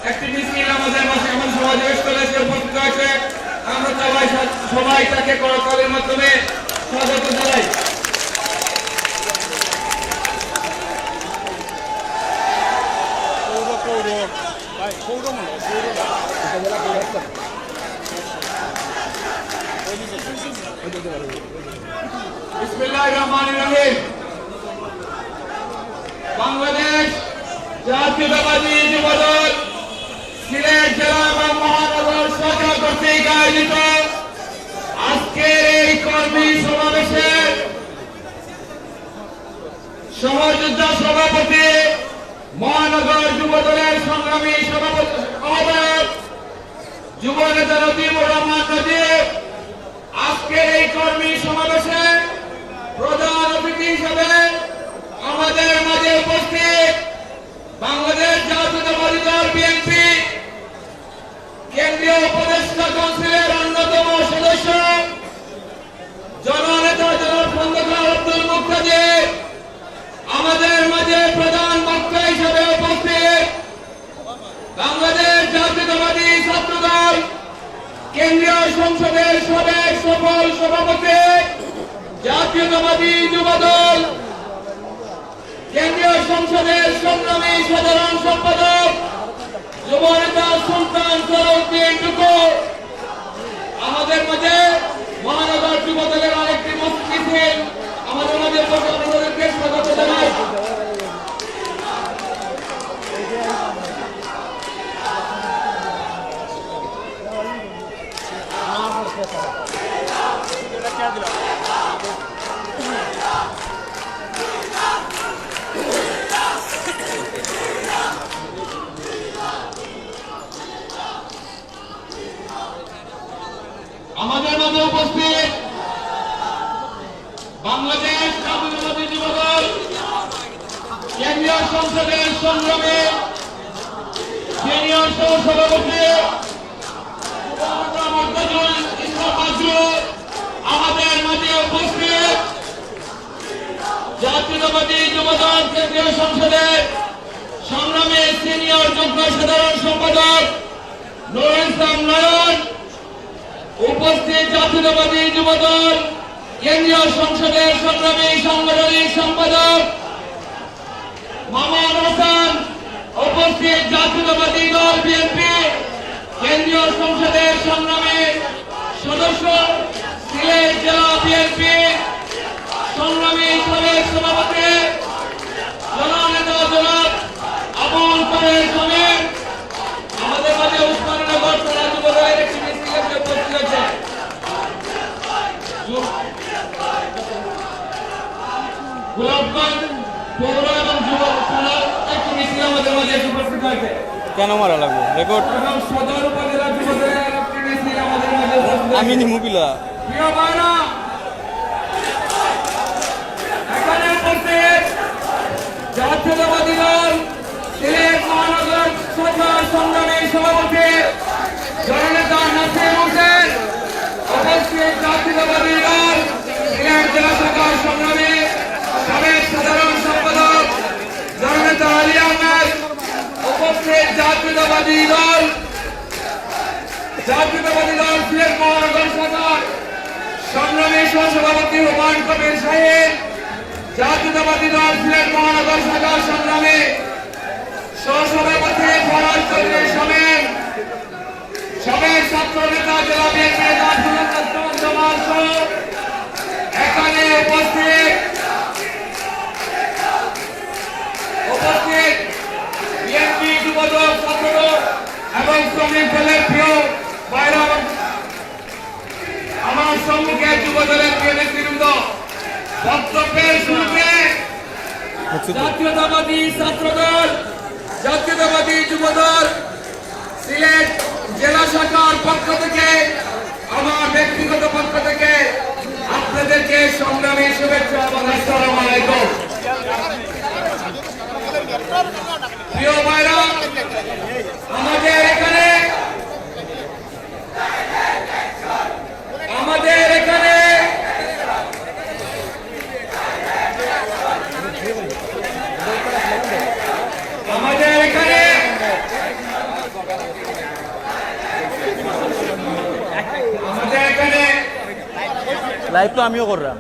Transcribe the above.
একটি মিছিল আমাদের মাঝে এমন সমাবেশ করেছে উপস্থিত হয়েছে। আমরা সবাই তাকে করতালির মাধ্যমে স্বাগত জানাই। বিসমিল্লাহির রহমানির রহিম। বাংলাদেশ জাতীয়তাবাদী যুবদল সিলেট জেলা এবং মহানগর শাখা কর্তৃক আয়োজিত আজকের এই কর্মী সমাবেশের সহযোদ্ধা সভাপতি, মহানগর যুবদলের সংগ্রামী সভাপতি আহ্বায়ক যুব নেতা নজিবুর রহমান নজিব, আজকের এই কর্মী সমাবেশে প্রধান অতিথি হিসেবে আমাদের মাঝে উপস্থিত বাংলাদেশ জাতীয়তাবাদী দল বিএনপি কেন্দ্রীয় উপদেষ্টা কাউন্সিলের অন্যতম সদস্য জননেতা জনাব খন্দকার আব্দুল মুক্তাদির, আমাদের মাঝে প্রধান বক্তা হিসেবে উপস্থিত বাংলাদেশ জাতীয়তাবাদী ছাত্রদল কেন্দ্রীয় সংসদের সাবেক সফল সভাপতি, জাতীয়তাবাদী যুবদল কেন্দ্রীয় সংসদের সংগ্রামী সাধারণ সম্পাদক যুব নেতা সুলতান সরউদ্দিন টুকু, আমাদের মাঝে মহানগর যুবদলের আরেকটি মিছিল আমাদের মাঝে আপনাদেরকে স্বাগত জানাই। আমাদের মাঝে উপস্থিত বাংলাদেশ জাতীয়তাবাদী যুবদল কেন্দ্রীয় সংসদের সংগ্রামী সিনিয়র সহসভাপতি আমাদের মাঝে উপস্থিত জাতীয়তাবাদী যুবদল কেন্দ্রীয় সংসদের সংগ্রামী সিনিয়র যুগ্ম সাধারণ সম্পাদক নুরুল ইসলাম নয়ন, উপস্থিত জাতীয়তাবাদী যুবদল কেন্দ্রীয় সংসদের সংগ্রামী সাংগঠনিক সম্পাদক মামুন হাসান, উপস্থিত জাতীয়তাবাদী দল বিএনপি কেন্দ্রীয় সংসদের সংগ্রামী সদস্য সিলেট জেলা বিএনপি সংগ্রামী সাবেক সভাপতি জননেতা জনাব আবুল কাদের শামীম, আমাদের মাঝে উসমানীনগর থানা যুবদলের একটি মিছিলে উপস্থিত হয়েছে। গোলাপগঞ্জ পৌর এবং যুব থানার একটি মিছিল আমাদের মাঝে উপস্থিত হয়েছে। কেন মারা লাগবে রেকর্ড এবং সদর উপজেলা যুবদলের একটি মিছিল আমাদের মাঝে উপস্থিত হয়েছে। আমি মুবিলা প্রিয় ভাইরা, এখানে উপস্থিত জাতীয়তাবাদী দল সিলেট মহানগর শাখার সংগ্রামী সভাপতি জননেতা নাসির হোসেন, উপস্থিত জাতীয়তাবাদী দল সিলেট জেলা শাখার সংগ্রামী সাবেক সাধারণ সম্পাদক জননেতা আলী আহমেদ, উপস্থিত জাতীয়তাবাদী দল সিলেট মহানগর শাখার সংগ্রামী সহসভাপতি হুমায়ুন কবির সাহেব, জাতীয়তাবাদী দল সিলেট মহানগর শাখার সংগ্রামী সহসভাপতি ফরাজ চৌধুরী শামীম, সাবেক ছাত্র নেতা জেলা বিএনপি জামাল সহ এখানে উপস্থিত বিএনপি যুবদল ছাত্রদল এবং শ্রমিক দলের প্রিয় ভাইরা, আমার সম্মুখে যুবদলের প্রিয় নেতৃবৃন্দ, বক্তব্যের শুরুতে জাতীয়তাবাদী ছাত্রদল জাতীয়তাবাদী যুবদল সিলেট জেলা শাখার পক্ষ থেকে, আমার ব্যক্তিগত পক্ষ থেকে আপনাদেরকে সংগ্রামী শুভেচ্ছা এবং আসসালামু আলাইকুম। প্রিয় ভাইরা, আমাদের এখানে লাইভ তো আমিও করলাম